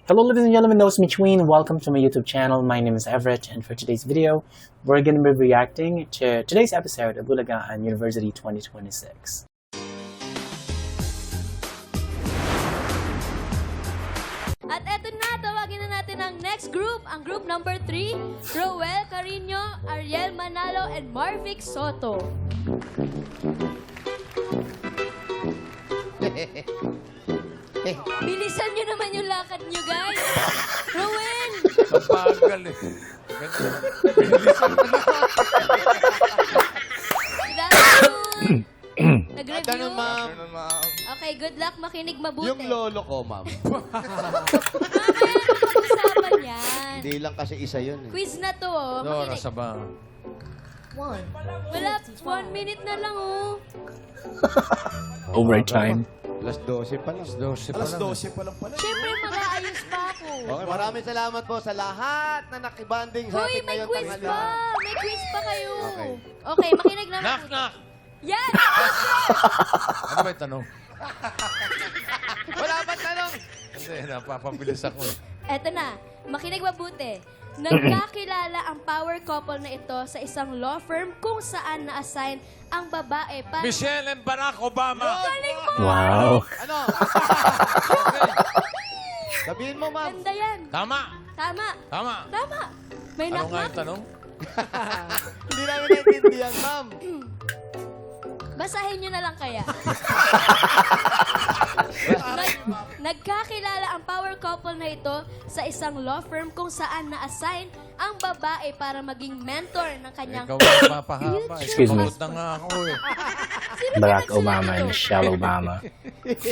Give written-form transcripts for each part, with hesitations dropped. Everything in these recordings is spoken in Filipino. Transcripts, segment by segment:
Hello ladies and gentlemen, those in between, welcome to my YouTube channel. My name is Everett, and for today's video, we're going to be reacting to today's episode of Bulagaan University 2026. At eto na, tawagin na natin ang next group, ang group number 3, Roel Carino, Ariel Manalo, and Marvic Soto. Bilisan nyo naman yung lakad nyo, guys. Roel! Mabagal eh. Good afternoon. Nag-review? Ganun, ma'am. Okay, good luck. Makinig mabuti. Yung lolo ko, ma'am. Mamaya na pag-usapan yan. Hindi lang kasi isa yun eh. Quiz na to, oh. Nora Makinig. sa ba? Wala, 1 minute na lang, oh. Overtime. Alas 12 pa lang. Alas 12 pa lang. Siyempre, mag-aayos pa ako. Okay, maraming salamat po sa lahat na nakibanding sa Hoy, atin may ngayong quiz tanghali. pa! May quiz pa kayo! Okay. Okay, makinig na Knock, knock! Yan! Ano ba yung tanong? Wala ba tanong? Kasi napapabilis ako eh. Eto na, makinig mabuti. Nagkakilala ang power couple na ito sa isang law firm kung saan na-assign ang babae para... Michelle and Barack Obama! Galing mo! Wow. Ano? Sabihin mo, ma'am. Ganda yan! Tama! Tama! Tama! Tama! May Ano nga knock-knock. yung tanong? Hindi namin naintindihan, ma'am. Basahin nyo na lang kaya. Nagkakilala ang power couple na ito sa isang law firm kung saan na-assign ang babae para maging mentor ng kanyang... Ikaw ang papahaba. Excuse me. Pagod na nga ako eh. Barack Obama and Michelle Obama.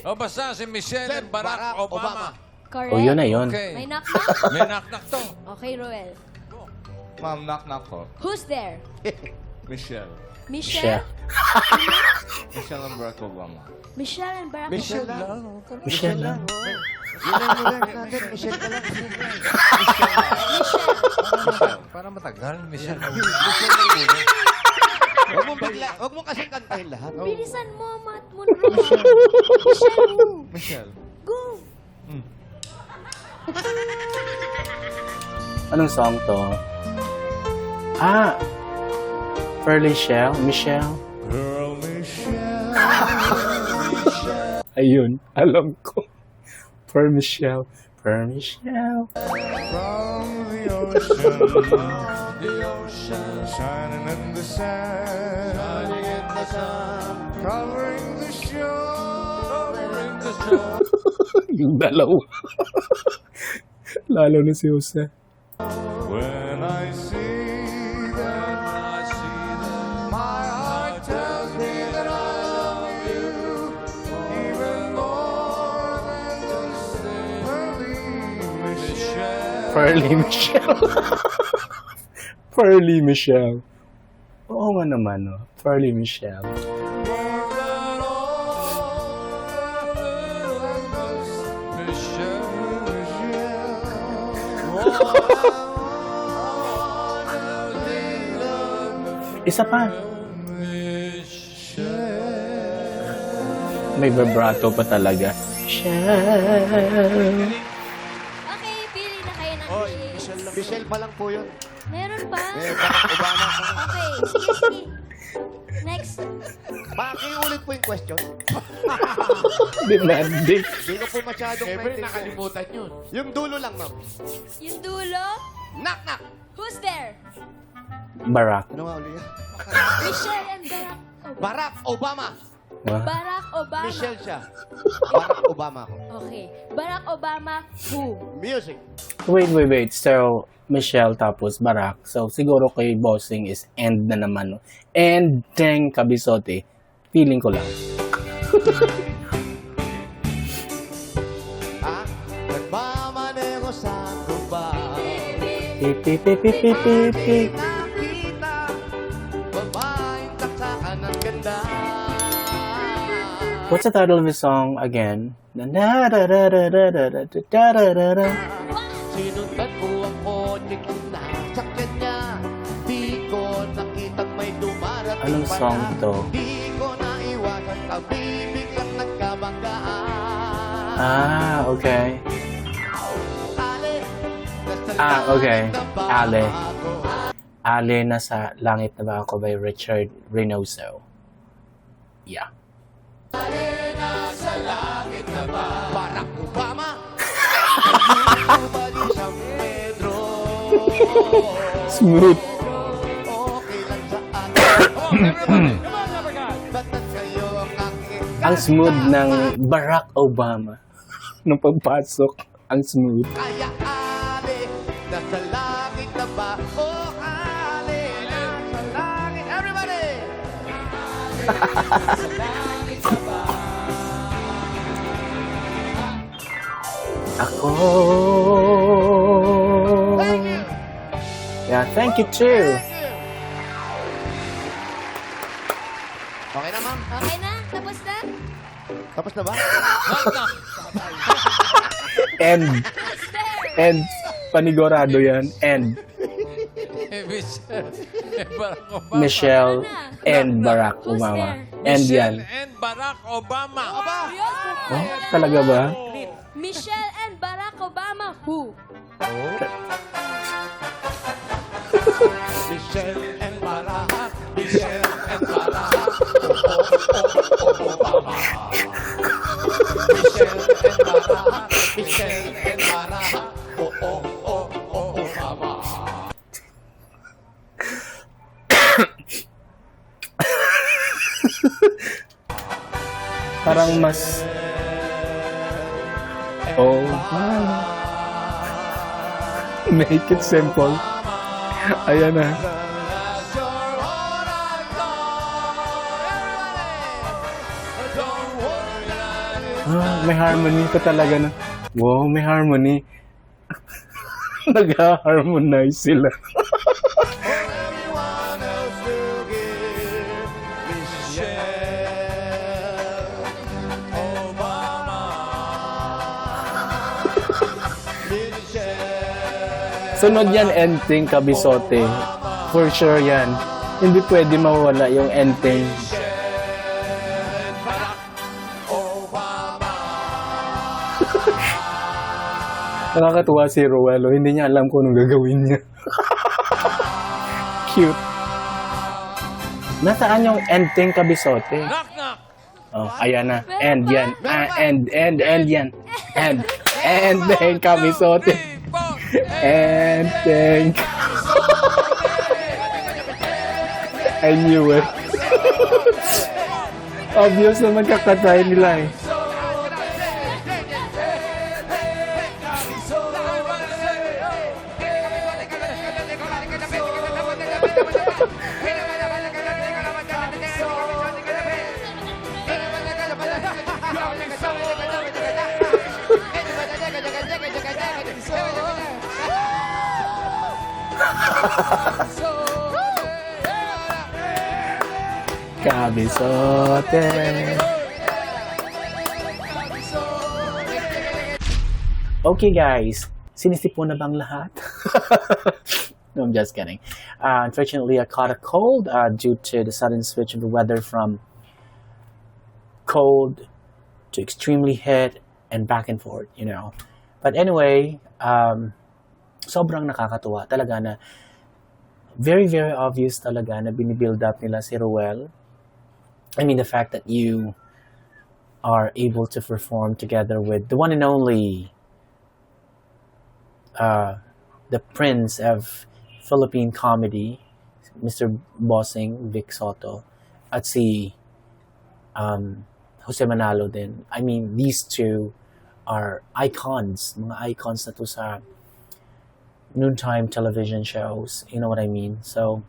O basta si Michelle and Barack Obama. Correct? O yun na yun. Okay. May knock-knock? May knock-knock to. Okay, Roel. Ma'am, knock-knock po. Who's there? Michelle. Michelle? Michelle and Barack Obama. Michelle and Barack Michelle Obama. lang. Michelle lang. Yun lang yung lang natin. Michelle ka lang. Michelle. Para matagal, Michelle. Huwag mong bigla. Huwag mong kasing kantahin lahat. Bilisan mo, Matt Munro. Michelle, go. Michelle. Go. Anong song to? Ah! Pearly Shell? Michelle? Girl, Michelle. Ayun, alam ko. Per Michelle. Per Michelle. From the ocean, shining in the sand, covering the shore, Yung dalawa. Lalo na si Jose. When I see that, my heart tells me that I love you even more than just pearly Michelle. Pearly Michelle. Pearly Michelle. Oo nga naman, no? Pearly Michelle. More than all Michelle. Isa pa. May vibrato pa talaga. Michelle. Okay, pili na kayo ng Michelle. Michelle pa lang po yun. Meron pa? Barack Obama. Okay, sige, sige. Next. Pakiulit po yung question. Demanding. Hindi ko po masyadong nakalimutan yun. Yung dulo lang, ma'am. Yung dulo. Knock, knock. Who's there? Barack. Ano nga ulit yan? Michelle and Barack Obama. Barack Obama. What? Barack Obama. Michelle siya. Barack Obama ako. Okay. Barack Obama, who? Music. Wait. So, Michelle tapos Barack. So, siguro kay Bossing is end na naman. No? And Deng Kabisote. Feeling ko lang. Ha? Nagmamaneho sa gubat. Pip, pip, pip, pip, pip, pip, pip. Nakita, babaeng taksakan ng ganda. What's the title of the song again? Da-da-da-da-da-da-da-da-da-da-da. Sinundan ko ang kotse kung nasakyan niya. Di ko nakitang may dumarating Anong pa song na. to? Di ko naiwasan kami biglang nagkabanggaan. Ah, okay. Okay. na Ale. bago. Ale Nasa Langit na Ba Ako by Richard Reynoso. Yeah. Barack Obama. Bali San Pedro. Smooth. Okay lang sa akin. Batat kayo ang aking Ang smooth ng Barack Obama. Nung pagpasok, ang smooth. kaya ale. Nasa langit na ba? Oh, ale. Nasa langit. Everybody! Ako. Yeah, thank you too. Okay na, ma'am? Okay na? Tapos na? Tapos na ba? And Who's there? and panigurado yan. And Michelle and Barack Michelle and Barack Obama. Who's Obama. there? And yan. Michelle and Barack Obama. Yun! Oh, talaga ba? Michelle and Barack Obama. Who? Michelle and Barack. Michelle and Barack. Michelle and Barack. Michelle and Barack. Obama. Parang mas... Oh, make it simple. Ayan na. That's your all I know. Everybody. Don't worry, darling. May harmony ka talaga na. Wow, may harmony. Nag-harmonize sila. Everyone else to give. Michelle Obama. Michelle. Sunod yan, Enting Kabisote. For sure yan. Hindi pwede mawala yung Enting. Nakakatuwa si Rowello. Hindi niya alam kung anong gagawin niya. Cute. Nasaan yung Enting Kabisote? Knock, knock. Oh, ayan na. And yan. And yan. And Enting Kabisote. Enting. I knew it. Obvious na magkakatay nila eh. Kabisote. Okay guys, sinisipo na bang lahat? No, I'm just kidding. Unfortunately, I caught a cold due to the sudden switch of the weather from cold to extremely hot and back and forth, you know. But anyway, sobrang nakakatuwa talaga na very, very obvious talaga na binibuild up nila si Ruel. I mean, the fact that you are able to perform together with the one and only the prince of Philippine comedy, Mr. Bossing Vic Soto, at si Jose Manalo din. I mean, these two are icons, mga icons na to sa noontime television shows. You know what I mean? So,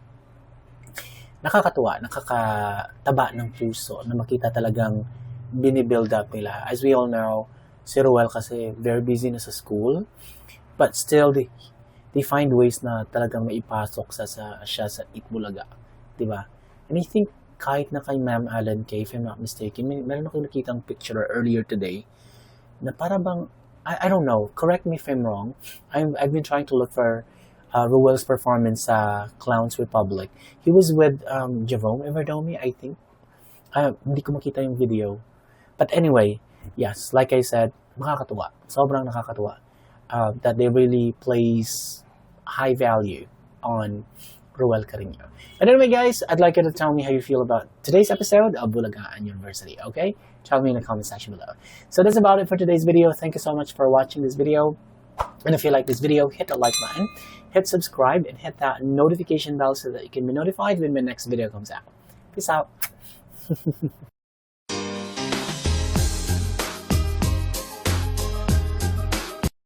nakakatuwa, nakakataba ng puso na makita talagang binibuild up nila. As we all know, si Ruel kasi very busy na sa school, but still, they find ways na talagang maipasok siya sa Itbulaga. Diba? And I think kahit na kay Ma'am Alan Kay, if I'm not mistaken, meron ako nakitang picture earlier today na para bang, I don't know, correct me if I'm wrong, I've been trying to look for Ruel's performance sa Clowns Republic. He was with Javome Everdomi, I think. Hindi ko makita yung video. But anyway, yes, like I said, makakatuwa. Sobrang nakakatuwa. that they really place high value on Roel Carino. But anyway, guys, I'd like you to tell me how you feel about today's episode of Bulagaan University, okay? Tell me in the comment section below. So that's about it for today's video. Thank you so much for watching this video. And if you like this video, hit the like button, hit subscribe, and hit that notification bell so that you can be notified when my next video comes out. Peace out.